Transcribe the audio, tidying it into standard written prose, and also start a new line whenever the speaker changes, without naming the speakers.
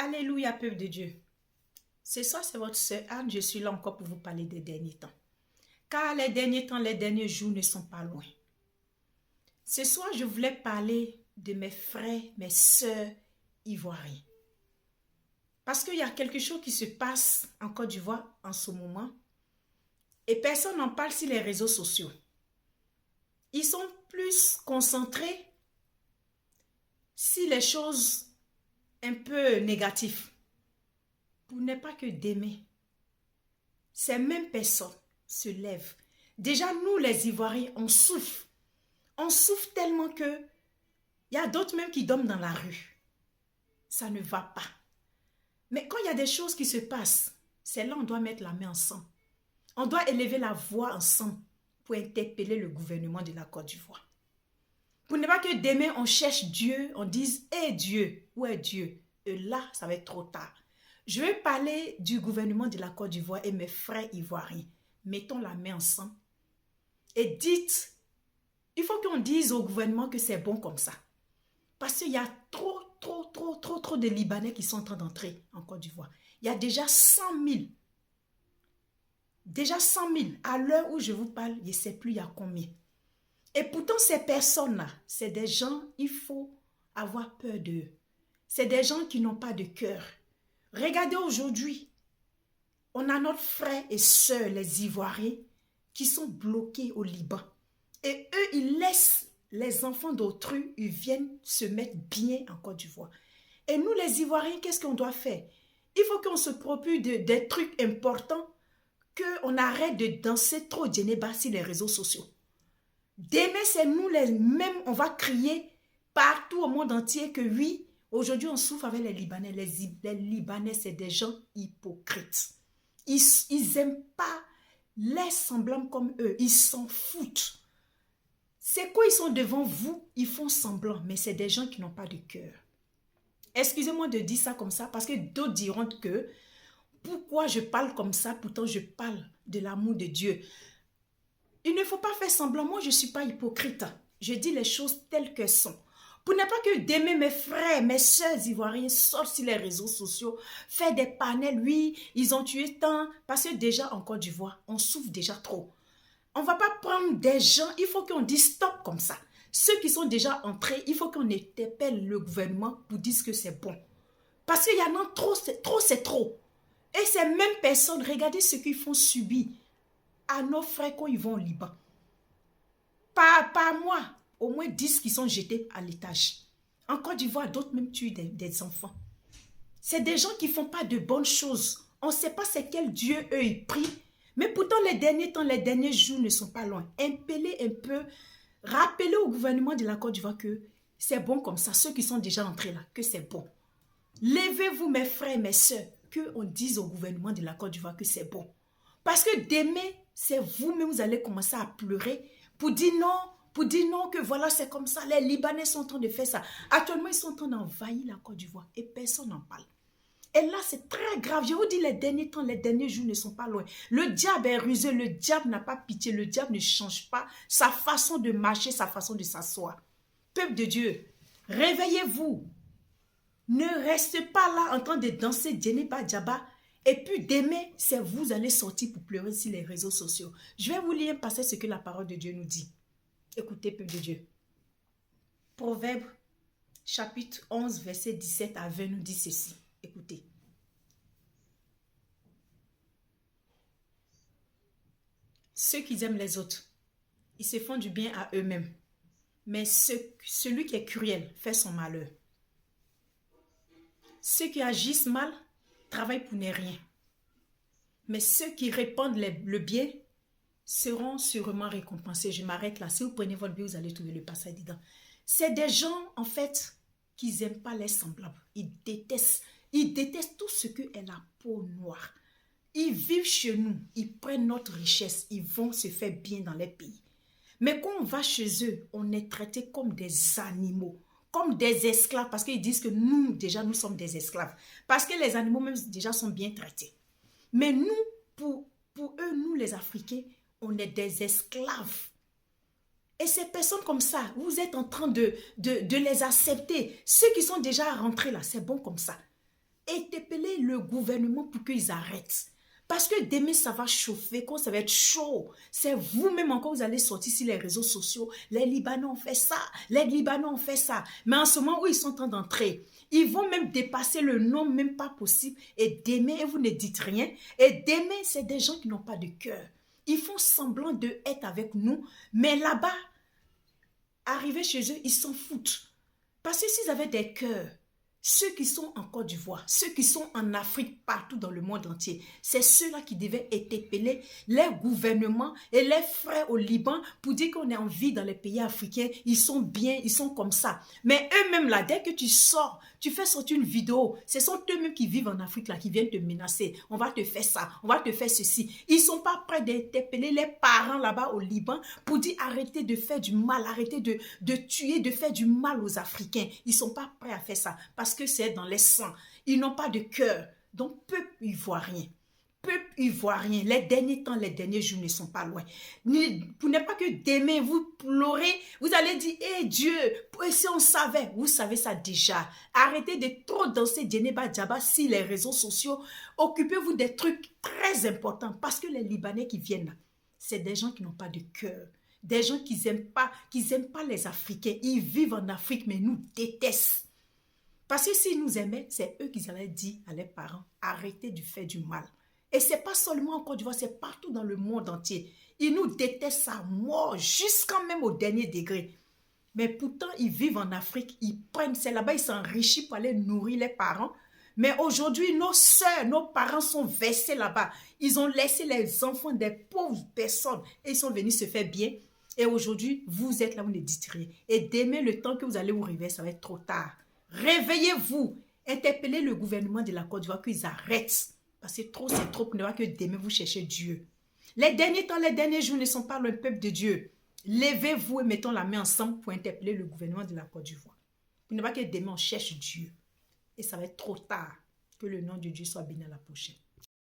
Alléluia, peuple de Dieu. Ce soir, c'est votre sœur Anne. Je suis là encore pour vous parler des derniers temps. Car les derniers temps, les derniers jours ne sont pas loin. Ce soir, je voulais parler de mes frères, mes sœurs ivoiriens. Parce qu'il y a quelque chose qui se passe en Côte d'Ivoire en ce moment. Et personne n'en parle sur les réseaux sociaux. Ils sont plus concentrés sur les choses un peu négatives. Pour ne pas que d'aimer. Ces mêmes personnes se lèvent. Déjà, nous, les Ivoiriens, on souffre. On souffre tellement que il y a d'autres même qui dorment dans la rue. Ça ne va pas. Mais quand il y a des choses qui se passent, c'est là qu'on doit mettre la main ensemble. On doit élever la voix ensemble pour interpeller le gouvernement de la Côte d'Ivoire. Pour ne pas que demain, on cherche Dieu, on dise « Hé Dieu, où est Dieu ?» Et là, ça va être trop tard. Je vais parler du gouvernement de la Côte d'Ivoire et mes frères ivoiriens. Mettons la main ensemble et dites, il faut qu'on dise au gouvernement que c'est bon comme ça. Parce qu'il y a trop de Libanais qui sont en train d'entrer en Côte d'Ivoire. Il y a déjà 100 000. Déjà 100 000. À l'heure où je vous parle, je ne sais plus il y a combien. Et pourtant, ces personnes-là, c'est des gens, il faut avoir peur d'eux. C'est des gens qui n'ont pas de cœur. Regardez aujourd'hui, on a notre frère et sœur, les Ivoiriens, qui sont bloqués au Liban. Et eux, ils laissent les enfants d'autrui, ils viennent se mettre bien en Côte d'Ivoire. Et nous, les Ivoiriens, qu'est-ce qu'on doit faire? Il faut qu'on se procure des trucs importants, qu'on arrête de danser trop djénéba sur les réseaux sociaux. Demain, c'est nous les mêmes, on va crier partout au monde entier que oui, aujourd'hui, on souffre avec les Libanais. Les Libanais, c'est des gens hypocrites. Ils n'aiment pas les semblants comme eux. Ils s'en foutent. C'est quoi, ils sont devant vous, ils font semblant, mais c'est des gens qui n'ont pas de cœur. Excusez-moi de dire ça comme ça, parce que d'autres diront que pourquoi je parle comme ça, pourtant je parle de l'amour de Dieu. Il ne faut pas faire semblant, moi je ne suis pas hypocrite. Je dis les choses telles qu'elles sont. Pour ne pas que demain mes frères, mes soeurs ivoiriens sortent sur les réseaux sociaux, faire des panels, oui, ils ont tué tant, parce que déjà en Côte d'Ivoire, on souffre déjà trop. On ne va pas prendre des gens, il faut qu'on dise stop comme ça. Ceux qui sont déjà entrés, il faut qu'on interpelle le gouvernement pour dire que c'est bon. Parce qu'il y en a trop, c'est trop. Et ces mêmes personnes, regardez ce qu'ils font subir à nos frères quand ils vont au Liban. Pas moi, au moins 10 qui sont jetés à l'étage. En Côte d'Ivoire, d'autres même tuent des enfants. C'est des gens qui ne font pas de bonnes choses. On ne sait pas c'est quel Dieu eux ils prient. Mais pourtant, les derniers temps, les derniers jours ne sont pas loin. Impellez un peu, rappelez au gouvernement de la Côte d'Ivoire que c'est bon comme ça, ceux qui sont déjà entrés là, que c'est bon. Levez-vous mes frères, mes soeurs, qu'on dise au gouvernement de la Côte d'Ivoire que c'est bon. Parce que demain, c'est vous-même, vous allez commencer à pleurer pour dire non, que voilà, c'est comme ça. Les Libanais sont en train de faire ça. Actuellement, ils sont en train d'envahir la Côte d'Ivoire et personne n'en parle. Et là, c'est très grave. Je vous dis, les derniers temps, les derniers jours ne sont pas loin. Le diable est rusé, le diable n'a pas pitié, le diable ne change pas sa façon de marcher, sa façon de s'asseoir. Peuple de Dieu, réveillez-vous. Ne restez pas là en train de danser Djeneba Djaba. Et puis demain, c'est vous allez sortir pour pleurer sur les réseaux sociaux. Je vais vous lire un passage ce que la parole de Dieu nous dit. Écoutez, peuple de Dieu. Proverbe, chapitre 11, verset 17 à 20 nous dit ceci. Écoutez. Ceux qui aiment les autres, ils se font du bien à eux-mêmes. Mais celui qui est cruel fait son malheur. Ceux qui agissent mal travaillent pour ne rien. Mais ceux qui répandent le bien seront sûrement récompensés. Je m'arrête là. Si vous prenez votre Bible, vous allez trouver le passage dedans. C'est des gens, en fait, qui n'aiment pas les semblables. Ils détestent tout ce qui est la peau noire. Ils vivent chez nous, ils prennent notre richesse, ils vont se faire bien dans les pays. Mais quand on va chez eux, on est traité comme des animaux, comme des esclaves, parce qu'ils disent que nous, déjà, nous sommes des esclaves. Parce que les animaux, même, déjà, sont bien traités. Mais nous, pour eux, nous, les Africains, on est des esclaves. Et ces personnes comme ça, vous êtes en train de les accepter. Ceux qui sont déjà rentrés là, c'est bon comme ça. Et interpeller le gouvernement pour qu'ils arrêtent. Parce que demain, ça va chauffer, quand ça va être chaud. C'est vous-même encore, vous allez sortir sur les réseaux sociaux. Les Libanais ont fait ça, les Libanais ont fait ça. Mais en ce moment où ils sont en train d'entrer, ils vont même dépasser le nombre, même pas possible. Et demain, vous ne dites rien. Et demain, c'est des gens qui n'ont pas de cœur. Ils font semblant d'être avec nous, mais là-bas, arrivés chez eux, ils s'en foutent. Parce que s'ils avaient des cœurs, ceux qui sont en Côte d'Ivoire, ceux qui sont en Afrique, partout dans le monde entier, c'est ceux-là qui devaient interpeller les gouvernements et les frères au Liban pour dire qu'on est en vie dans les pays africains, ils sont bien, ils sont comme ça. Mais eux-mêmes là, dès que tu sors, tu fais sortir une vidéo, ce sont eux-mêmes qui vivent en Afrique là, qui viennent te menacer. On va te faire ça, on va te faire ceci. Ils ne sont pas prêts d'interpeller les parents là-bas au Liban pour dire arrêtez de faire du mal, arrêtez de tuer, de faire du mal aux Africains. Ils ne sont pas prêts à faire ça parce que c'est dans les sangs. Ils n'ont pas de cœur. Donc, peuple ivoirien, les derniers temps, les derniers jours ne sont pas loin. Pour ne pas que demain, vous pleurez, vous allez dire, hé Dieu, si on savait, vous savez ça déjà. Arrêtez de trop danser Djeneba Djaba sur les réseaux sociaux. Occupez-vous des trucs très importants parce que les Libanais qui viennent là, c'est des gens qui n'ont pas de cœur. Des gens qui n'aiment pas les Africains. Ils vivent en Afrique, mais nous détestent. Parce que s'ils nous aimaient, c'est eux qui allaient dire à leurs parents, arrêtez de faire du mal. Et ce n'est pas seulement en Côte d'Ivoire, c'est partout dans le monde entier. Ils nous détestent à mort, jusqu'à même au dernier degré. Mais pourtant, ils vivent en Afrique, ils prennent, c'est là-bas, ils s'enrichissent pour aller nourrir les parents. Mais aujourd'hui, nos sœurs, nos parents sont versés là-bas. Ils ont laissé les enfants des pauvres personnes et ils sont venus se faire bien. Et aujourd'hui, vous êtes là, vous ne dites rien. Et demain, le temps que vous allez vous réveiller, ça va être trop tard. Réveillez-vous, interpellez le gouvernement de la Côte d'Ivoire qu'ils arrêtent. Parce que trop, c'est trop pour ne pas que demain vous cherchez Dieu. Les derniers temps, les derniers jours ne sont pas le peuple de Dieu. Levez-vous et mettons la main ensemble pour interpeller le gouvernement de la Côte d'Ivoire. Pour ne pas que demain on cherche Dieu. Et ça va être trop tard. Que le nom de Dieu soit béni à la prochaine.